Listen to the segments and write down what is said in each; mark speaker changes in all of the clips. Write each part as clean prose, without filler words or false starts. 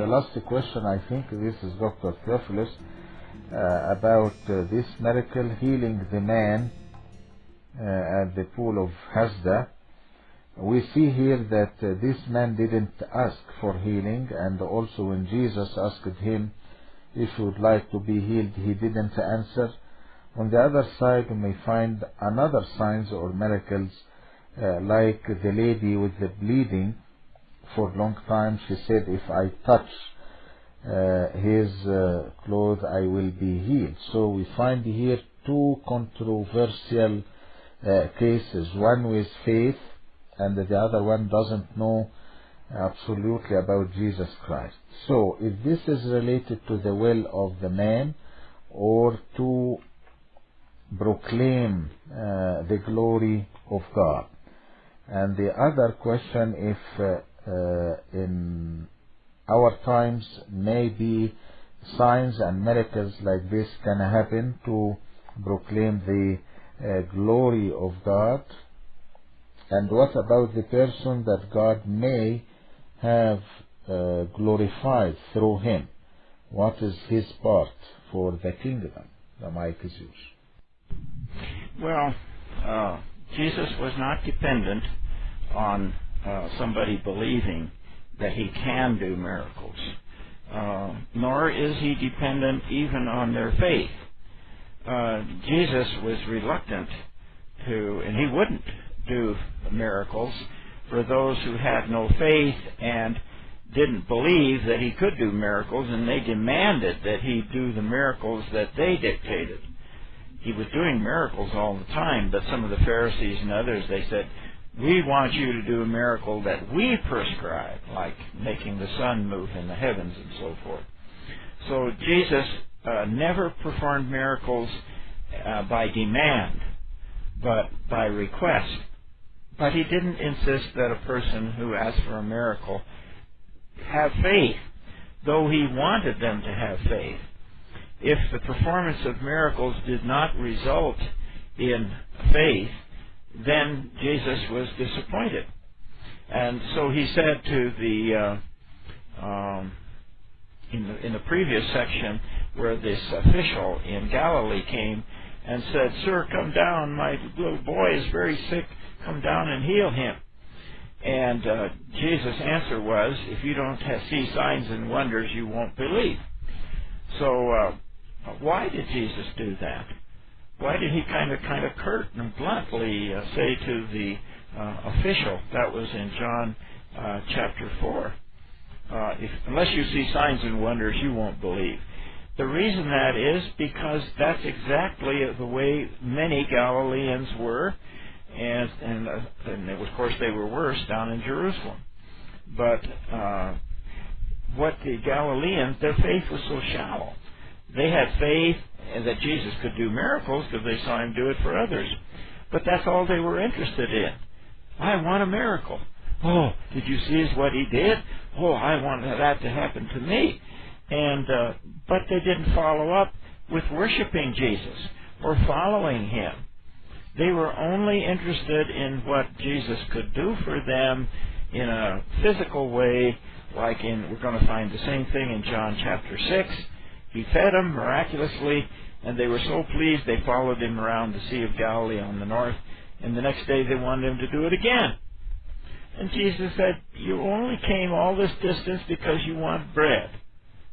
Speaker 1: the last question, I think this is Dr. Theophilus, about this miracle healing the man at the pool of Hasda. We see here that this man didn't ask for healing, and also when Jesus asked him if he would like to be healed, he didn't answer. On the other side, we may find another signs or miracles, like the lady with the bleeding for a long time. She said, if I touch his clothes, I will be healed. So we find here two controversial cases, one with faith and the other one doesn't know absolutely about Jesus Christ. So if this is related to the will of the man or to proclaim the glory of God. And the other question, if in our times maybe signs and miracles like this can happen to proclaim the glory of God. And what about the person that God may have glorified through him? What is his part for the kingdom? The mic is yours.
Speaker 2: Well, Jesus was not dependent on somebody believing that he can do miracles, nor is he dependent even on their faith. Jesus was reluctant to, and he wouldn't do miracles for those who had no faith and didn't believe that he could do miracles, and they demanded that he do the miracles that they dictated. He was doing miracles all the time, but some of the Pharisees and others, they said, we want you to do a miracle that we prescribe, like making the sun move in the heavens and so forth. So Jesus never performed miracles by demand, but by request. But he didn't insist that a person who asked for a miracle have faith, though he wanted them to have faith. If the performance of miracles did not result in faith, then Jesus was disappointed. And so he said to the in the previous section, where this official in Galilee came and said, "Sir, come down, my little boy is very sick, come down and heal him." And Jesus' answer was, if you don't see signs and wonders, you won't believe. So why did Jesus do that? Why did he kind of curt and bluntly say to the official? That was in John chapter 4. Unless you see signs and wonders, you won't believe. The reason that is because that's exactly the way many Galileans were, and of course they were worse down in Jerusalem. But what the Galileans, their faith was so shallow. They had faith that Jesus could do miracles because they saw him do it for others. But that's all they were interested in. I want a miracle. Oh, did you see what he did? Oh, I want that to happen to me. And but they didn't follow up with worshiping Jesus or following him. They were only interested in what Jesus could do for them in a physical way, like we're going to find the same thing in John chapter 6. He fed them miraculously, and they were so pleased they followed him around the Sea of Galilee on the north, and the next day they wanted him to do it again. And Jesus said, you only came all this distance because you want bread.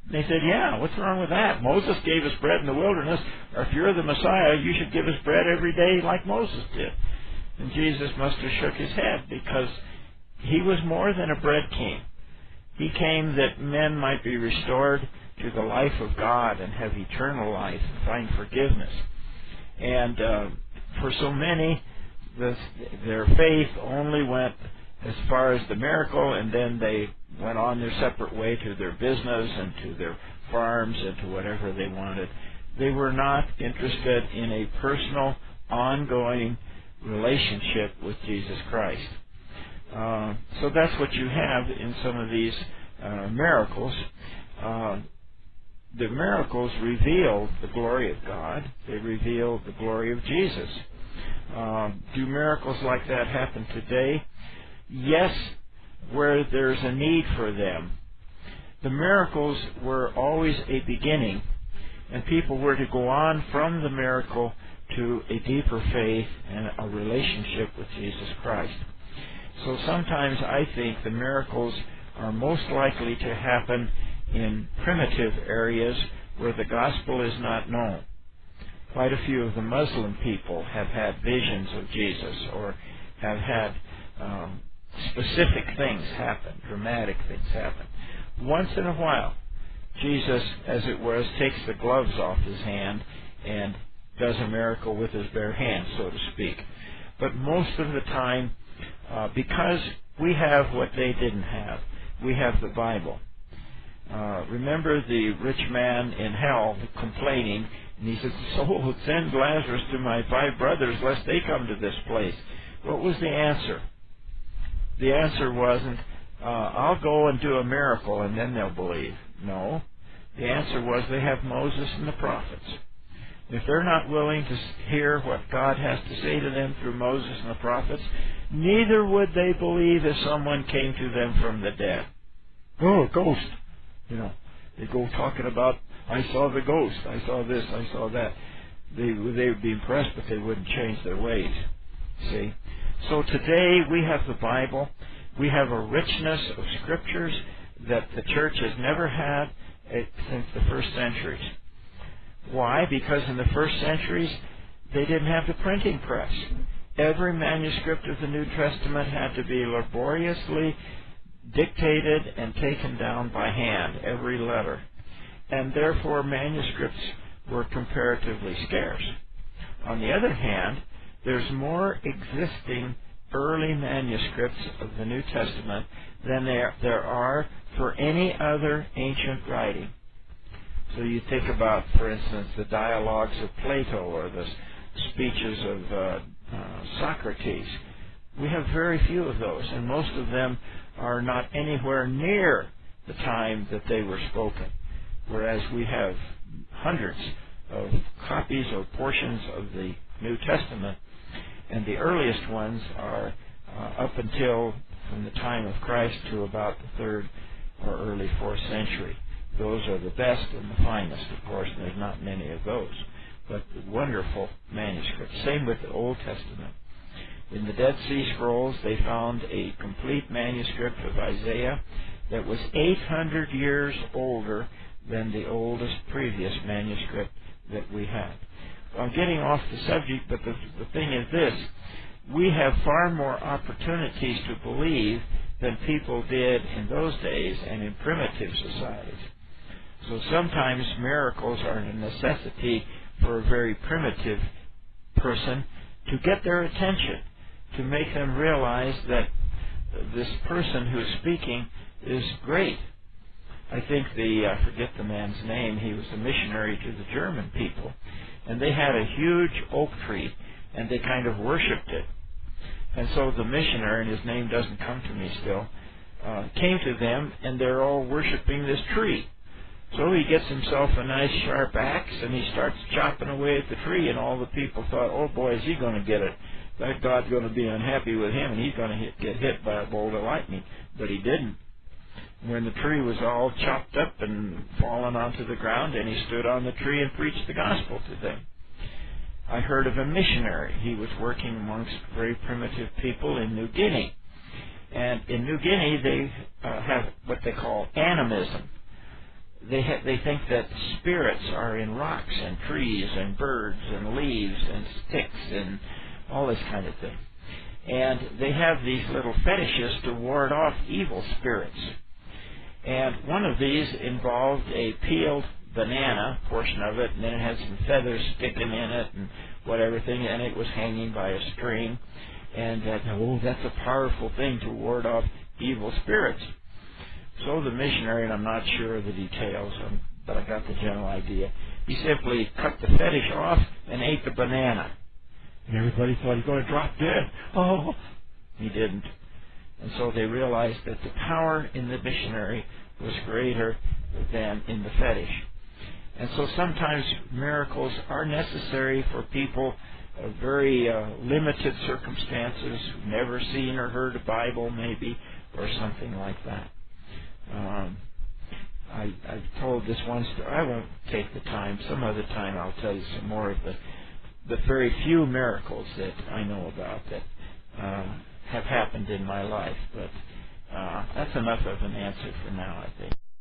Speaker 2: And they said, yeah, what's wrong with that? Moses gave us bread in the wilderness, or if you're the Messiah, you should give us bread every day like Moses did. And Jesus must have shook his head, because he was more than a bread king. He came that men might be restored to the life of God and have eternal life and find forgiveness. And for so many, their faith only went as far as the miracle, and then they went on their separate way to their business and to their farms and to whatever they wanted. They were not interested in a personal, ongoing relationship with Jesus Christ. So that's what you have in some of these miracles. The miracles reveal the glory of God. They reveal the glory of Jesus. Do miracles like that happen today? Yes, where there's a need for them. The miracles were always a beginning, and people were to go on from the miracle to a deeper faith and a relationship with Jesus Christ. So sometimes I think the miracles are most likely to happen in primitive areas where the gospel is not known. Quite a few of the Muslim people have had visions of Jesus, or have had specific things happen, dramatic things happen. Once in a while, Jesus, as it was, takes the gloves off his hand and does a miracle with his bare hands, so to speak. But most of the time, because we have what they didn't have, we have the Bible. Remember the rich man in hell complaining, and he says, "So send Lazarus to my 5 brothers, lest they come to this place." What was the answer? The answer wasn't, "I'll go and do a miracle and then they'll believe." No. The answer was, they have Moses and the prophets. If they're not willing to hear what God has to say to them through Moses and the prophets, neither would they believe if someone came to them from the dead. "Oh, a ghost." They go talking about, "I saw the ghost, I saw this, I saw that." They would be impressed, but they wouldn't change their ways. See? So today we have the Bible. We have a richness of scriptures that the church has never had since the first centuries. Why? Because in the first centuries, they didn't have the printing press. Every manuscript of the New Testament had to be laboriously dictated and taken down by hand, every letter. And therefore, manuscripts were comparatively scarce. On the other hand, there's more existing early manuscripts of the New Testament than there are for any other ancient writing. So you think about, for instance, the dialogues of Plato or the speeches of Socrates. We have very few of those, and most of them are not anywhere near the time that they were spoken, whereas we have hundreds of copies or portions of the New Testament, and the earliest ones are up until from the time of Christ to about the 3rd or early 4th century. Those are the best and the finest, of course, and there's not many of those, but wonderful manuscripts. Same with the Old Testament. In the Dead Sea Scrolls, they found a complete manuscript of Isaiah that was 800 years older than the oldest previous manuscript that we had. I'm getting off the subject, but the thing is this. We have far more opportunities to believe than people did in those days and in primitive societies. So sometimes miracles are a necessity for a very primitive person to get their attention, to make them realize that this person who is speaking is great. I think I forget the man's name, he was a missionary to the German people, and they had a huge oak tree, and they kind of worshipped it. And so the missionary, and his name doesn't come to me still, came to them, and they're all worshiping this tree. So he gets himself a nice sharp axe, and he starts chopping away at the tree, and all the people thought, "Oh boy, is he going to get it. That God's going to be unhappy with him, and he's going to get hit by a bolt of lightning." But he didn't. When the tree was all chopped up and fallen onto the ground, and he stood on the tree and preached the gospel to them. I heard of a missionary. He was working amongst very primitive people in New Guinea. And in New Guinea, they have what they call animism. They think that spirits are in rocks and trees and birds and leaves and sticks and all this kind of thing. And they have these little fetishes to ward off evil spirits. And one of these involved a peeled banana, portion of it, and then it had some feathers sticking in it and whatever thing, and it was hanging by a string. And that's a powerful thing to ward off evil spirits. So the missionary, and I'm not sure of the details, but I got the general idea, he simply cut the fetish off and ate the banana. And everybody thought he's going to drop dead. Oh, he didn't. And so they realized that the power in the missionary was greater than in the fetish. And so sometimes miracles are necessary for people of very limited circumstances, who've never seen or heard a Bible maybe, or something like that. I've told this one story. I won't take the time. Some other time I'll tell you some more of the very few miracles that I know about that have happened in my life. But that's enough of an answer for now, I think.